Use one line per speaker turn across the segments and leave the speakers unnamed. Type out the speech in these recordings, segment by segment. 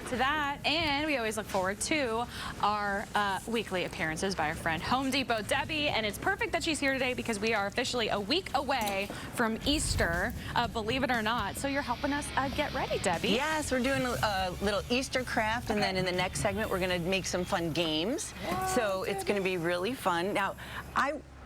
to that, and we always look forward to our weekly appearances by our friend Home Depot Debbie, and it's perfect that she's here today because we are officially a week away from Easter, believe it or not. So you're helping us get ready, Debbie.
Yes, we're doing a little Easter craft, and then in the next segment we're going to make some fun games. So it's going to be really fun. Now,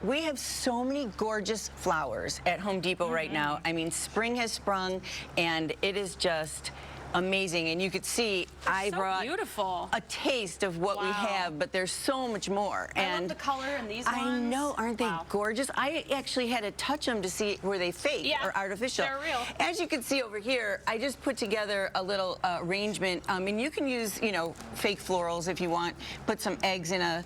we have so many gorgeous flowers at Home Depot right now. I mean, spring has sprung, and it is just amazing. And you could see I brought
beautiful.
A taste of what we have, but there's so much more.
I love the color in these ones.
I know, aren't they gorgeous? I actually had to touch them to see were they fake or artificial.
They're real.
As you can see over here, I just put together a little arrangement. And you can use, you know, fake florals if you want. Put some eggs in a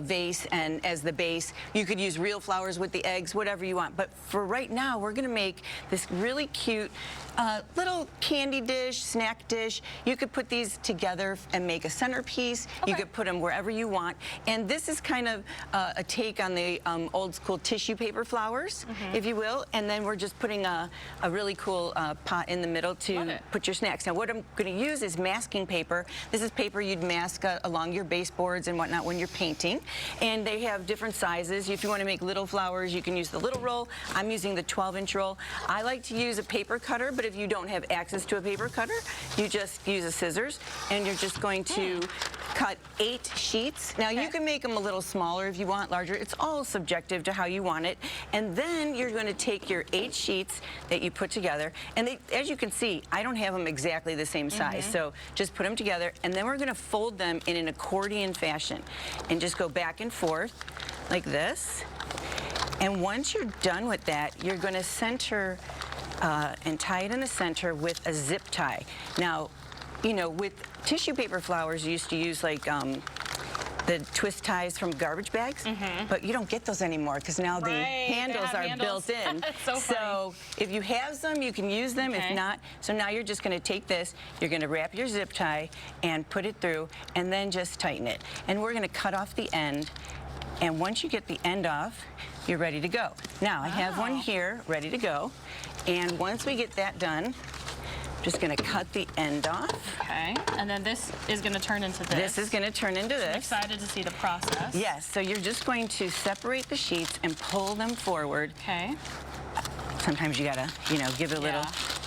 vase and as the base. You could use real flowers with the eggs, whatever you want. But for right now, we're going to make this really cute little candy dish, snack dish. You could put these together and make a centerpiece. You could put them wherever you want. And this is kind of a take on the old school tissue paper flowers, if you will. And then we're just putting a really cool pot in the middle to put your snacks. Now, what I'm going to use is masking paper. This is paper you'd mask along your baseboards and whatnot when you're painting. And they have different sizes. If you want to make little flowers, you can use the little roll. I'm using the 12-inch roll. I like to use a paper cutter, but if you don't have access to a paper cutter, you just use a scissors, and you're just going to cut 8 sheets. Now, you can make them a little smaller if you want, larger. It's all subjective to how you want it. And then you're going to take your 8 sheets that you put together, and as you can see, I don't have them exactly the same size, so just put them together, and then we're going to fold them in an accordion fashion, and just go back and forth like this. And once you're done with that, you're going to center and tie it in the center with a zip tie. Now, you know, with tissue paper flowers, you used to use like the twist ties from garbage bags, but you don't get those anymore because now the handles are built in. So if you have some, you can use them. If not, so now you're just going to take this, you're going to wrap your zip tie and put it through, and then just tighten it. And we're going to cut off the end. And once you get the end off, you're ready to go. Now, I have one here ready to go. And once we get that done, I'm just going to cut the end off.
Okay, and then this is going to turn into this.
This is going to turn into this.
I'm excited to see the process.
Yes, so you're just going to separate the sheets and pull them forward.
Okay.
Sometimes you got to, you know, give it a little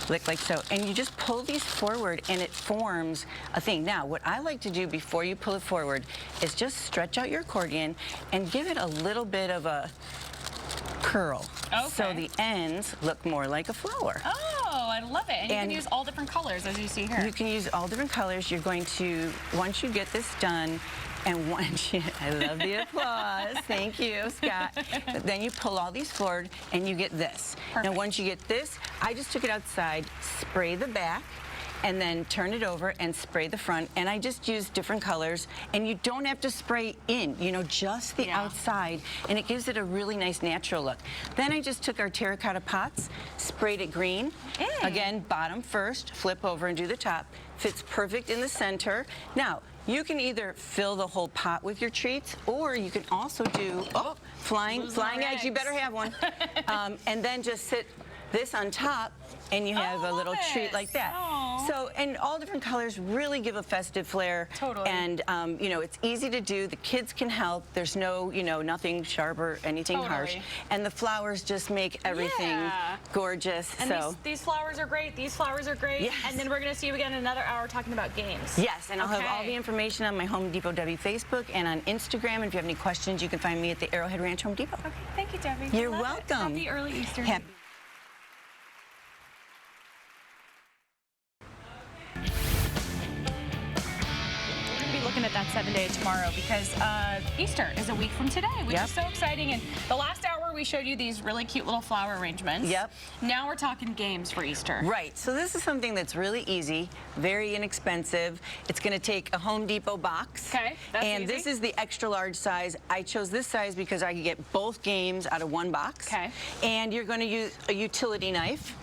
lick like so. And you just pull these forward, and it forms a thing. Now, what I like to do before you pull it forward is just stretch out your accordion and give it a little bit of a curl. So the ends look more like a flower.
Oh, I love it. And you can use all different colors, as you see here.
You can use all different colors. You're going to, once you get this done, and once you, I love the applause. Thank you, Scott. But then you pull all these forward, and you get this. Now, once you get this, I just took it outside, spray the back, and then turn it over and spray the front. And I just use different colors, and you don't have to spray in, you know, just the outside, and it gives it a really nice natural look. Then I just took our terracotta pots, sprayed it green. Again, bottom first, flip over and do the top. Fits perfect in the center. Now, you can either fill the whole pot with your treats, or you can also do, flying eggs, you better have one. And then just sit this on top, and you have a little treat like that. So, and all different colors really give a festive flair. And, you know, it's easy to do. The kids can help. There's no, you know, nothing sharp or anything harsh. And the flowers just make everything gorgeous.
And these flowers are great. These flowers are great. And then we're going to see you again in another hour talking about games.
Yes, and I'll have all the information on my Home Depot Debbie Facebook and on Instagram. And if you have any questions, you can find me at the Arrowhead Ranch Home Depot.
Okay, thank you, Debbie.
You're welcome.
Happy early Easter. Looking at that 7-day tomorrow because Easter is a week from today, which is so exciting. And the last hour we showed you these really cute little flower arrangements. Now we're talking games for Easter.
Right. So this is something that's really easy, very inexpensive. It's going to take a Home Depot box. And this is the extra large size. I chose this size because I could get both games out of one box. And you're going to use a utility knife.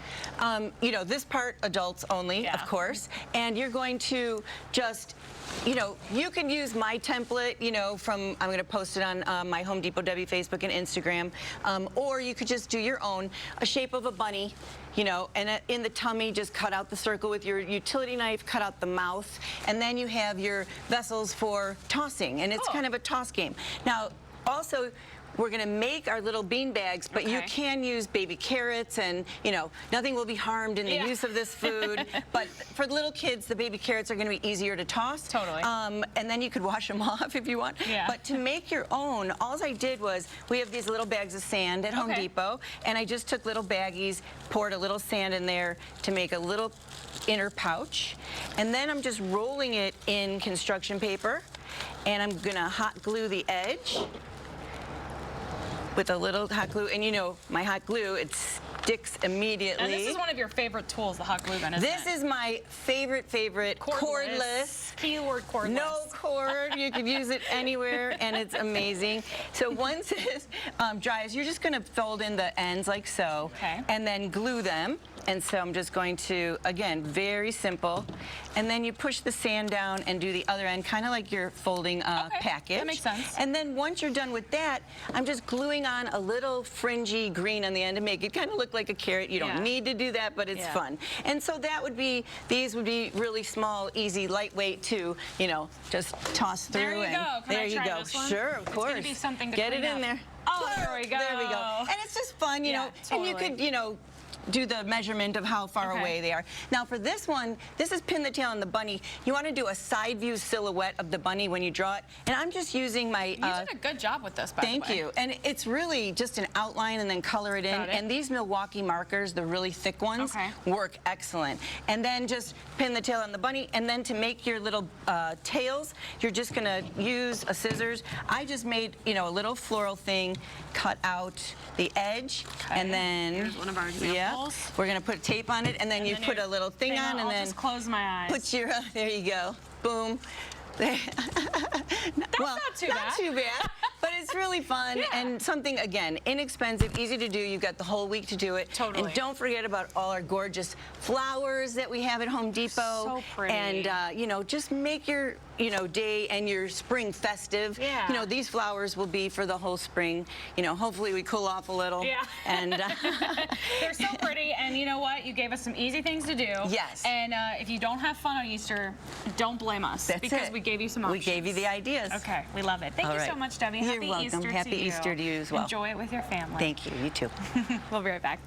You know, this part adults only,
Yeah.
of course, and you're going to just, you know, you can use my template, you know, from, I'm going to post it on my Home Depot Debbie Facebook and Instagram, or you could just do your own, a shape of a bunny, you know, and in the tummy, just cut out the circle with your utility knife, cut out the mouth, and then you have your vessels for tossing, and it's
Cool.
kind of a toss game. Now, also, we're going to make our little bean bags, but you
Okay.
can use baby carrots, and you know, nothing will be harmed in the
Yeah.
use of this food. But for the little kids, the baby carrots are going to be easier to toss.
Totally.
And then you could wash them off if you want.
Yeah.
But to make your own, all I did was, we have these little bags of sand at Home
Okay.
Depot, and I just took little baggies, poured a little sand in there to make a little inner pouch, and then I'm just rolling it in construction paper, and I'm going to hot glue the edge with a little hot glue, and you know, my hot glue, it sticks immediately.
And this is one of your favorite tools, the hot glue gun, isn't
This
it?
is my favorite cordless.
Keyword cordless.
No cord, you could use it anywhere, and it's amazing. So once it dries, you're just gonna fold in the ends like so,
Okay.
and then glue them. And so I'm just going to, again, very simple. And then you push the sand down and do the other end, kind of like you're folding a
Okay,
package.
that makes sense.
And then once you're done with that, I'm just gluing on a little fringy green on the end to make it kind of look like a carrot. You don't
Yeah.
need to do that, but it's
Yeah.
fun. And so that would be, these would be really small, easy, lightweight to, you know, just toss through.
There you
and
go. Can
there
I
you
try
go.
this one?
Sure, of
It's
course.
gonna be something to
Get it
clean
in
up.
there.
Oh, there we go.
There we go. And it's just fun, you
Yeah,
know. And you
totally.
could, you know, do the measurement of how far
Okay.
away they are. Now for this one, this is pin the tail on the bunny. You want to do a side view silhouette of the bunny when you draw it. And I'm just using my...
You did a good job with this, by the way.
Thank you. And it's really just an outline and then color it in.
Got it.
And these Milwaukee markers, the really thick ones,
Okay.
work excellent. And then just pin the tail on the bunny. And then to make your little tails, you're just going to use a scissors. I just made, you know, a little floral thing, cut out the edge,
Okay.
and then...
Here's one of our
Yeah,
examples.
we're going to put tape on it, and then you
then
put
your
a little thing
thing
on, and
I'll
then
just close my eyes.
put your... there you go. Boom. That's
not too bad.
Not too bad, but it's really fun
Yeah.
and something, again, inexpensive, easy to do. You've got the whole week to do it.
Totally.
And don't forget about all our gorgeous flowers that we have at Home Depot.
So pretty.
And, you know, just make your, you know, day and your spring festive.
Yeah.
You know, these flowers will be for the whole spring. You know, hopefully we cool off a little.
Yeah.
And
They're so pretty, and you know what? You gave us some easy things to do.
Yes.
And if you don't have fun on Easter, don't blame us.
That's
because
it.
we gave you some
we
options.
gave you the ideas.
Okay, we love it. Thank
All
you so
right.
much, Debbie.
You're
Happy
welcome.
Easter
Happy
to you.
Easter to you as well.
Enjoy it with your family.
Thank you. You too.
We'll be right back.